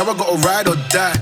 Now I gotta ride or die.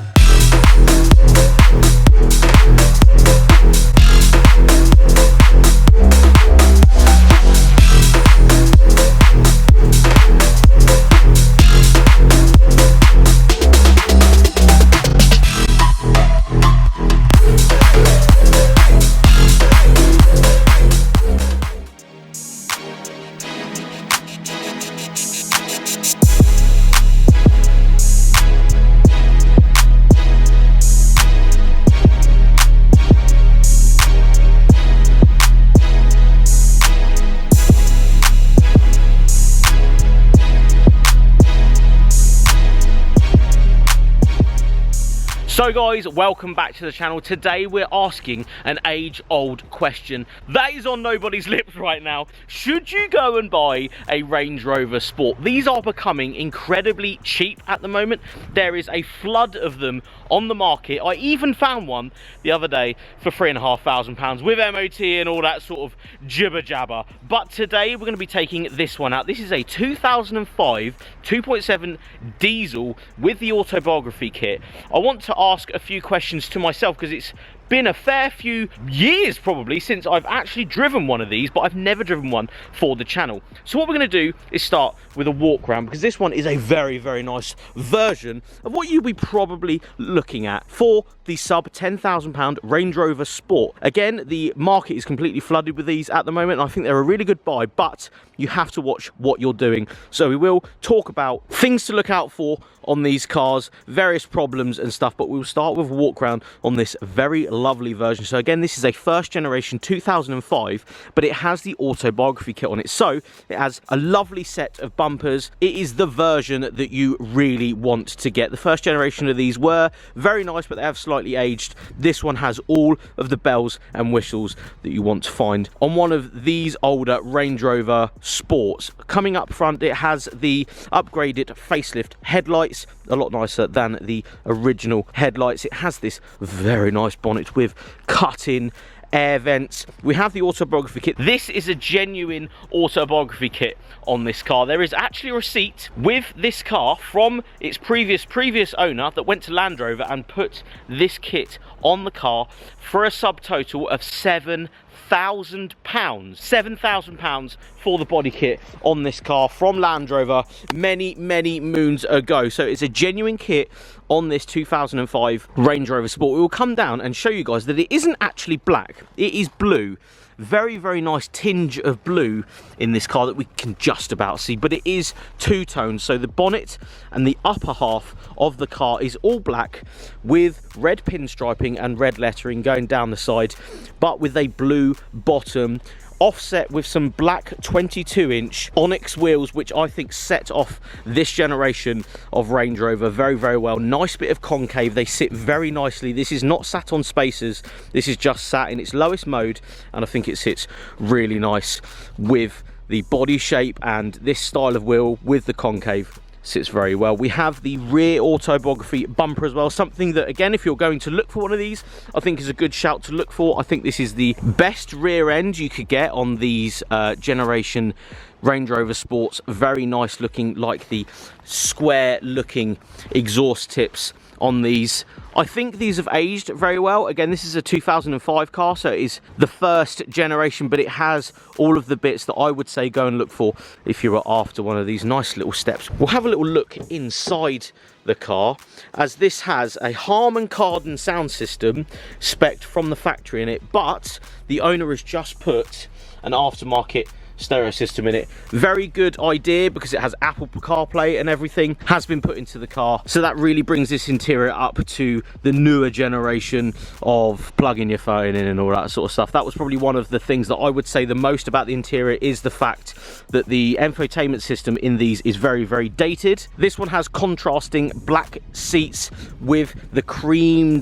So guys, welcome back to the channel. Today we're asking an age-old question that is on nobody's lips right now. Should you go and buy a Range Rover Sport? These are becoming incredibly cheap at the moment. There is a flood of them on the market. I even found one the other day for £3,500 with MOT and all that sort of jibber jabber. But today we're going to be taking this one out. This is a 2005 2.7 diesel with the autobiography kit. I want to ask a few questions to myself because it's been a fair few years probably since I've actually driven one of these, but I've never driven one for the channel. So what we're going to do is start with a walk around, because this one is a very, very nice version of what you'll be probably looking at for the sub £10,000 Range Rover Sport. Again, the market is completely flooded with these at the moment, and I think they're a really good buy, but you have to watch what you're doing. So we will talk about things to look out for on these cars, various problems and stuff, but we'll start with a walk around on this very lovely version. So again, this is a first generation 2005, but it has the autobiography kit on it. So it has a lovely set of bumpers. It is the version that you really want to get. The first generation of these were very nice, but they have slightly aged. This one has all of the bells and whistles that you want to find on one of these older Range Rover Sports. Coming up front, it has the upgraded facelift headlights, a lot nicer than the original headlights. It has this very nice bonnet with cut-in air vents. We have the autobiography kit. This is a genuine autobiography kit on this car. There is actually a receipt with this car from its previous owner that went to Land Rover and put this kit on the car for a subtotal of £7,000. £7,000 for the body kit on this car from Land Rover many moons ago. So it's a genuine kit on this 2005 Range Rover Sport. We will come down and show you guys that it isn't actually black, it is blue. Very nice tinge of blue in this car that we can just about see, but it is two-tone. So the bonnet and the upper half of the car is all black with red pinstriping and red lettering going down the side, but with a blue bottom, offset with some black 22-inch Onyx wheels, which I think set off this generation of Range Rover very well. Nice bit of concave, they sit very nicely. This is not sat on spacers, this is just sat in its lowest mode, and I think it sits really nice with the body shape, and this style of wheel with the concave sits very well. We have the rear autobiography bumper as well, something that, again, if you're going to look for one of these, I think is a good shout to look for. I think this is the best rear end you could get on these generation Range Rover Sports. Very nice looking, like the square looking exhaust tips on these. I think these have aged very well. Again, this is a 2005 car, so it is the first generation, but it has all of the bits that I would say go and look for if you were after one of these nice little steps. We'll have a little look inside the car, as this has a Harman Kardon sound system spec'd from the factory in it, but the owner has just put an aftermarket stereo system in it. Very good idea, because it has Apple CarPlay and everything has been put into the car, so that really brings this interior up to the newer generation of plugging your phone in and all that sort of stuff. That was probably one of the things that I would say the most about the interior, is the fact that the infotainment system in these is very dated. This one has contrasting black seats with the cream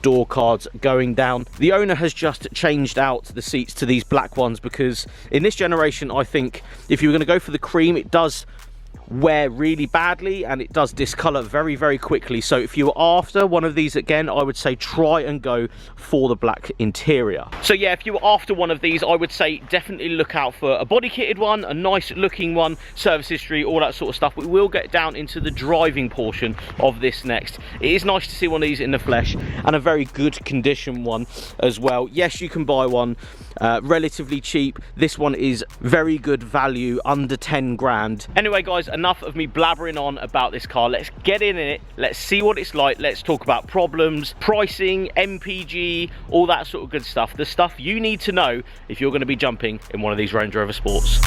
door cards going down. The owner has just changed out the seats to these black ones, because in this generation, I think if you were going to go for the cream, it does wear really badly and it does discolor very, very quickly. So if you're after one of these again, I would say try and go for the black interior. So yeah, if you were after one of these, I would say definitely look out for a body kitted one, a nice looking one, service history, all that sort of stuff. We will get down into the driving portion of this next. It is nice to see one of these in the flesh, and a very good condition one as well. Yes, you can buy one relatively cheap. This one is very good value, under 10 grand. Anyway guys, enough of me blabbering on about this car. Let's get in it, let's see what it's like, let's talk about problems, pricing, MPG, all that sort of good stuff, the stuff you need to know if you're going to be jumping in one of these Range Rover Sports.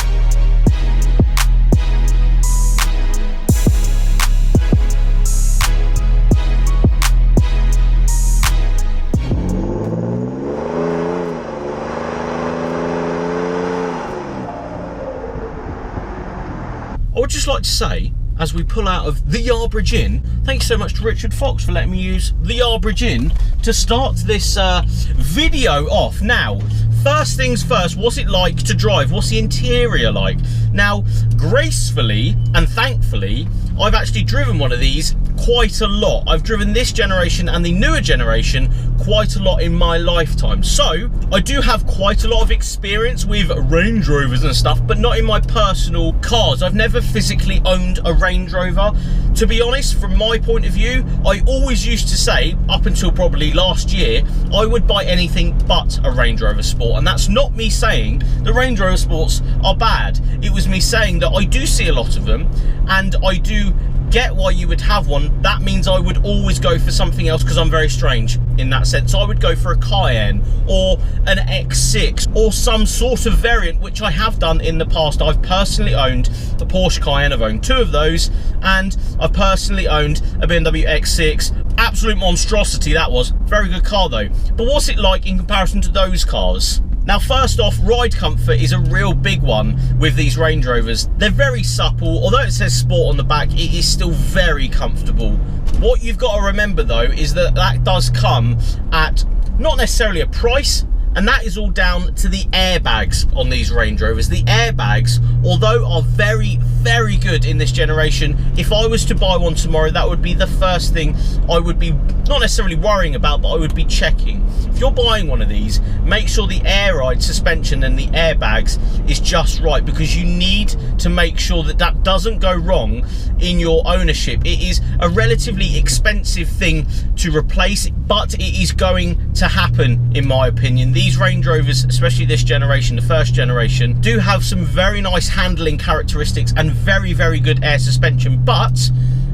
I would just like to say, as we pull out of the Yardbridge Inn, thank you so much to Richard Fox for letting me use the Yardbridge Inn to start this video off. Now, first things first, what's it like to drive? What's the interior like? Now, gracefully and thankfully, I've actually driven one of these quite a lot. I've driven this generation and the newer generation quite a lot in my lifetime. So, I do have quite a lot of experience with Range Rovers and stuff, but not in my personal cars. I've never physically owned a Range Rover. To be honest, from my point of view, I always used to say, up until probably last year, I would buy anything but a Range Rover Sport. And that's not me saying the Range Rover Sports are bad. It was me saying that I do see a lot of them, and I do get why you would have one. That means I would always go for something else, because I'm very strange in that sense. So I would go for a Cayenne or an X6 or some sort of variant, which I have done in the past. I've personally owned a Porsche Cayenne, I've owned 2 of those, and I've personally owned a BMW X6. Absolute monstrosity that was. Very good car though. But what's it like in comparison to those cars? Now, first off, ride comfort is a real big one with these Range Rovers. They're very supple. Although it says Sport on the back, it is still very comfortable. What you've got to remember though is that that does come at not necessarily a price, and that is all down to the airbags on these Range Rovers. The airbags, although are very, very good in this generation, if I was to buy one tomorrow, that would be the first thing I would be not necessarily worrying about, but I would be checking. If you're buying one of these, make sure the air ride suspension and the airbags is just right, because you need to make sure that that doesn't go wrong in your ownership. It is a relatively expensive thing to replace, but it is going to happen, in my opinion. These Range Rovers, especially this generation, the first generation, do have some very nice handling characteristics and very, very good air suspension. But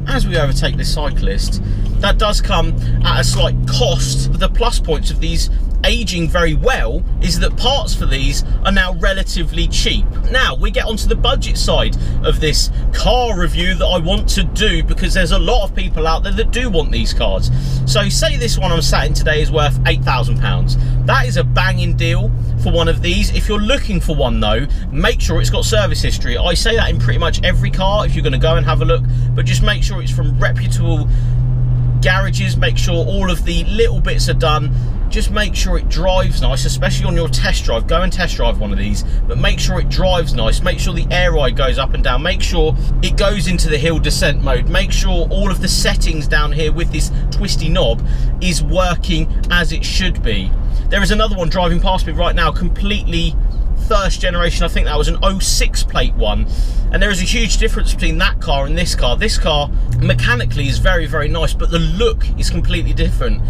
as we overtake this cyclist, that does come at a slight cost. The plus points of these aging very well is that parts for these are now relatively cheap. Now we get onto the budget side of this car review that I want to do, because there's a lot of people out there that do want these cars. So say this one I'm sat in today is worth £8,000. That is a banging deal for one of these. If you're looking for one though, make sure it's got service history. I say that in pretty much every car if you're going to go and have a look, but just make sure it's from reputable garages. Make sure all of the little bits are done. Just make sure it drives nice, especially on your test drive. Go and test drive one of these, but make sure it drives nice. Make sure the air ride goes up and down. Make sure it goes into the hill descent mode. Make sure all of the settings down here with this twisty knob is working as it should be. There is another one driving past me right now, completely first generation. I think that was an 06 plate one, and there is a huge difference between that car and this car. This car mechanically is very, very nice, but the look is completely different.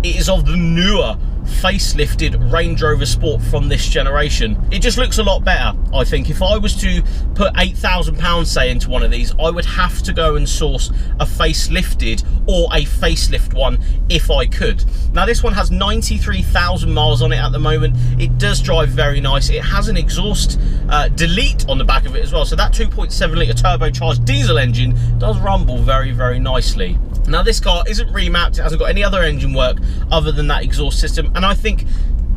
It is of the newer facelifted Range Rover Sport from this generation. It just looks a lot better, I think. If I was to put £8,000 say into one of these, I would have to go and source a facelifted or a facelift one if I could. Now this one has 93,000 miles on it at the moment. It does drive very nice. It has an exhaust delete on the back of it as well, so that 2.7 litre turbocharged diesel engine does rumble very, very nicely. Now this car isn't remapped, it hasn't got any other engine work other than that exhaust system, and I think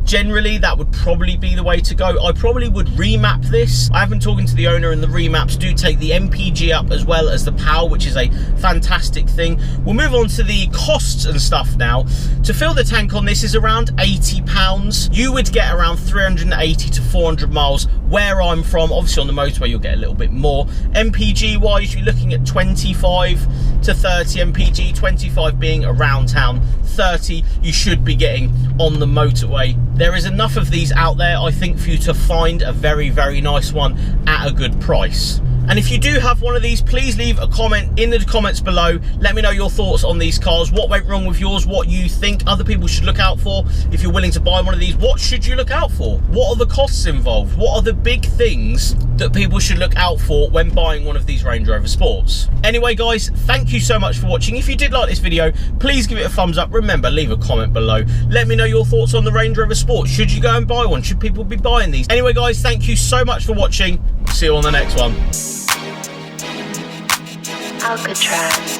Generally, that would probably be the way to go. I probably would remap this. I have been talking to the owner, and the remaps do take the MPG up as well as the PAL, which is a fantastic thing. We'll move on to the costs and stuff now. To fill the tank on this is around £80. You would get around 380 to 400 miles where I'm from. Obviously on the motorway you'll get a little bit more. MPG wise, you're looking at 25 to 30 MPG, 25 being around town, 30 you should be getting on the motorway. There is enough of these out there, I think, for you to find a very, very nice one at a good price. And if you do have one of these, please leave a comment in the comments below. Let me know your thoughts on these cars. What went wrong with yours? What you think other people should look out for? If you're willing to buy one of these, what should you look out for? What are the costs involved? What are the big things that people should look out for when buying one of these Range Rover Sports? Anyway, guys, thank you so much for watching. If you did like this video, please give it a thumbs up. Remember, leave a comment below. Let me know your thoughts on the Range Rover Sport. Should you go and buy one? Should people be buying these? Anyway, guys, thank you so much for watching. See you on the next one. Alcatraz.